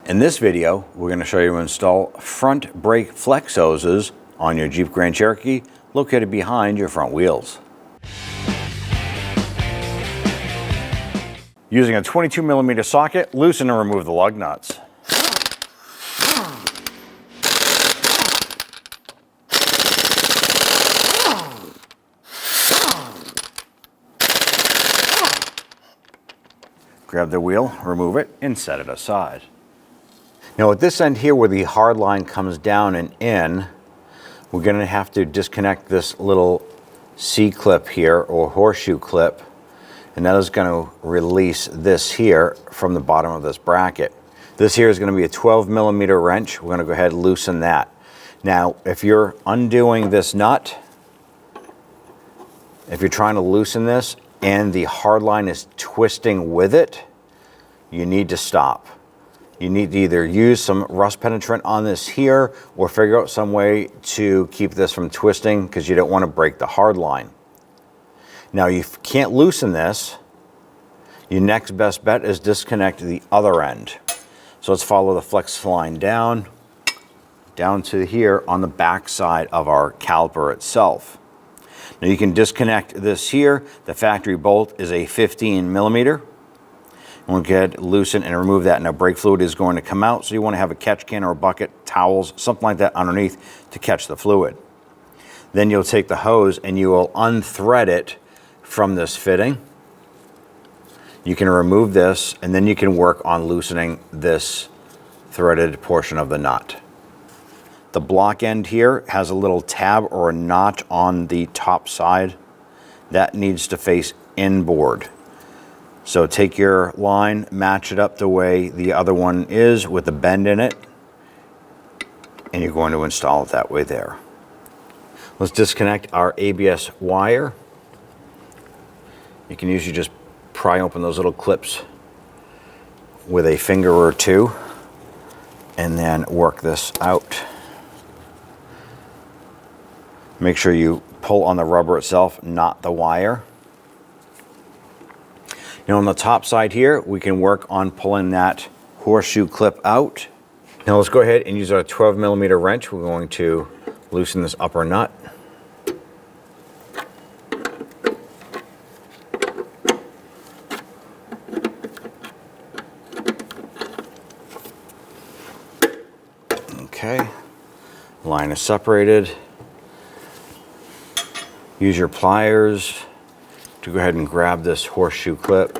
In this video, we're going to show you how to install front brake flex hoses on your Jeep Grand Cherokee located behind your front wheels. Using a 22mm socket, loosen and remove the lug nuts. Grab the wheel, remove it, and set it aside. Now at this end here where the hard line comes down and in, we're going to have to disconnect this little C-clip here, or horseshoe clip, and that is going to release this here from the bottom of this bracket. This here is going to be a 12mm wrench. We're going to go ahead and loosen that. Now if you're undoing this nut, if you're trying to loosen this and the hard line is twisting with it, you need to stop. You need to either use some rust penetrant on this here or figure out some way to keep this from twisting, because you don't want to break the hard line. Now you can't loosen this. Your next best bet is disconnect the other end. So let's follow the flex line down to here on the back side of our caliper itself. Now you can disconnect this here. The factory bolt is a 15mm. We'll get loosen and remove that. Now brake fluid is going to come out, so you want to have a catch can or a bucket, towels, something like that underneath to catch the fluid. Then you'll take the hose and you will unthread it from this fitting. You can remove this and then you can work on loosening this threaded portion of the nut. The block end here has a little tab or a notch on the top side. That needs to face inboard. So take your line, match it up the way the other one is with the bend in it, and you're going to install it that way there. Let's disconnect our ABS wire. You can usually just pry open those little clips with a finger or two and then work this out. Make sure you pull on the rubber itself, not the wire. Now on the top side here, we can work on pulling that horseshoe clip out. Now let's go ahead and use our 12mm wrench. We're going to loosen this upper nut. Okay, line is separated. Use your pliers to go ahead and grab this horseshoe clip.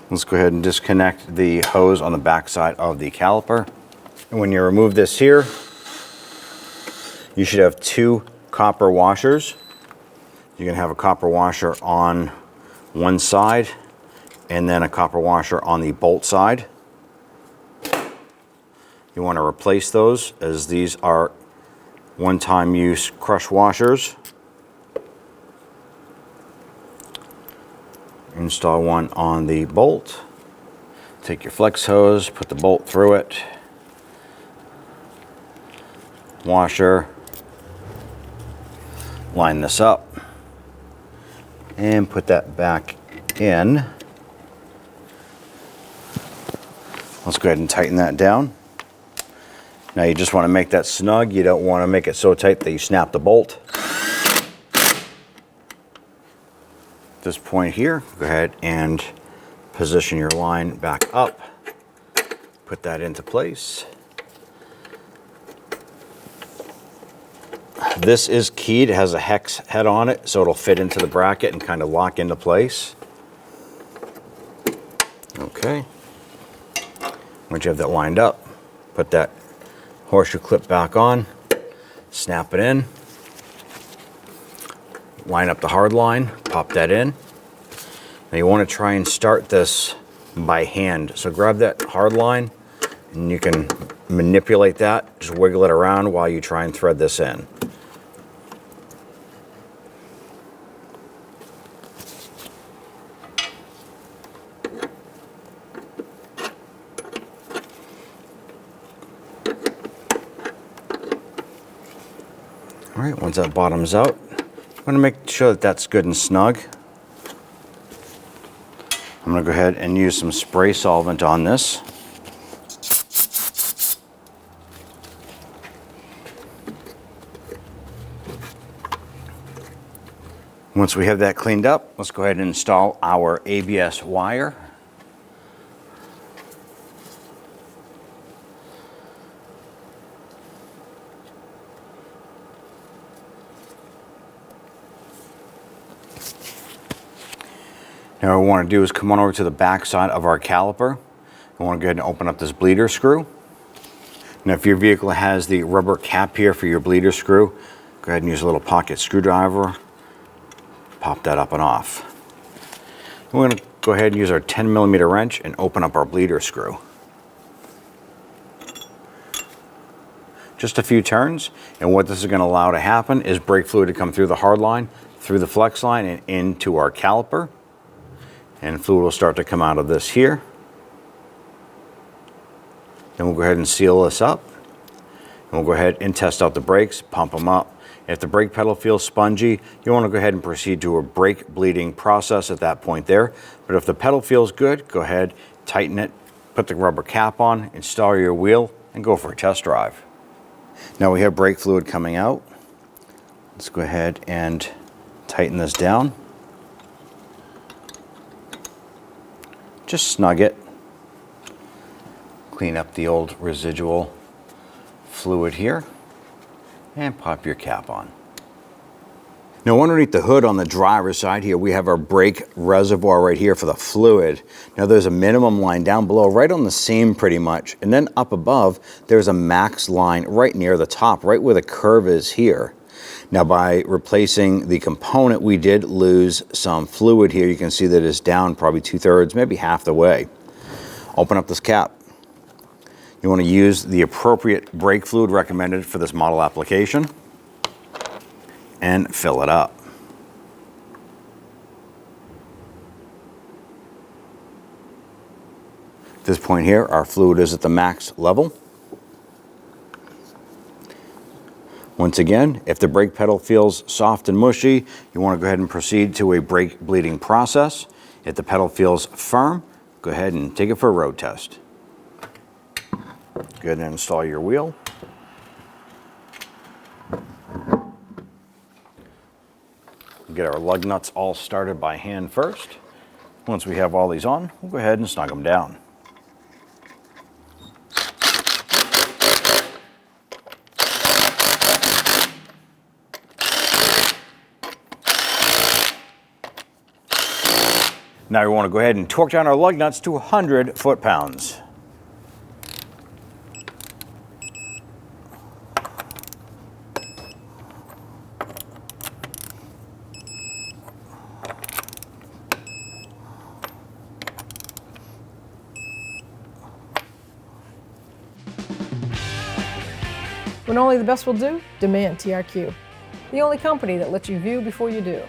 Let's go ahead and disconnect the hose on the back side of the caliper. And when you remove this here, you should have two copper washers. You can have a copper washer on one side and then a copper washer on the bolt side. You want to replace those, as these are one-time use crush washers. Install one on the bolt. Take your flex hose, put the bolt through it. Washer. Line this up. And put that back in. Let's go ahead and tighten that down. Now you just want to make that snug. You don't want to make it so tight that you snap the bolt. At this point here, go ahead and position your line back up. Put that into place. This is keyed. It has a hex head on it, so it'll fit into the bracket and kind of lock into place. Okay. Once you have that lined up, put that horseshoe clip back on, snap it in, line up the hard line, pop that in. Now you want to try and start this by hand. So grab that hard line and you can manipulate that, just wiggle it around while you try and thread this in. All right, once that bottom's out, I'm going to make sure that that's good and snug. I'm going to go ahead and use some spray solvent on this. Once we have that cleaned up, let's go ahead and install our ABS wire. Now what we want to do is come on over to the back side of our caliper. We want to go ahead and open up this bleeder screw. Now if your vehicle has the rubber cap here for your bleeder screw, go ahead and use a little pocket screwdriver. Pop that up and off. We're going to go ahead and use our 10mm wrench and open up our bleeder screw. Just a few turns, and what this is going to allow to happen is brake fluid to come through the hard line, through the flex line, and into our caliper. And fluid will start to come out of this here. Then we'll go ahead and seal this up. And we'll go ahead and test out the brakes, pump them up. If the brake pedal feels spongy, you want to go ahead and proceed to a brake bleeding process at that point there. But if the pedal feels good, go ahead, tighten it, put the rubber cap on, install your wheel, and go for a test drive. Now we have brake fluid coming out. Let's go ahead and tighten this down. Just snug it. Clean up the old residual fluid here. And pop your cap on. Now underneath the hood on the driver's side here, we have our brake reservoir right here for the fluid. Now there's a minimum line down below, right on the seam pretty much. And then up above, there's a max line right near the top, right where the curve is here. Now by replacing the component, we did lose some fluid here. You can see that it's down probably 2/3, maybe half the way. Open up this cap. You want to use the appropriate brake fluid recommended for this model application and fill it up. At this point here, our fluid is at the max level. Once again, if the brake pedal feels soft and mushy, you want to go ahead and proceed to a brake bleeding process. If the pedal feels firm, go ahead and take it for a road test. Go ahead and install your wheel. Get our lug nuts all started by hand first. Once we have all these on, we'll go ahead and snug them down. Now we want to go ahead and torque down our lug nuts to 100 foot-pounds. When only the best will do, demand TRQ. The only company that lets you view before you do.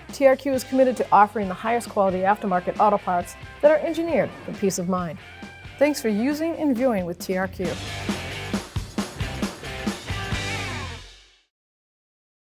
TRQ is committed to offering the highest quality aftermarket auto parts that are engineered for peace of mind. Thanks for using and viewing with TRQ.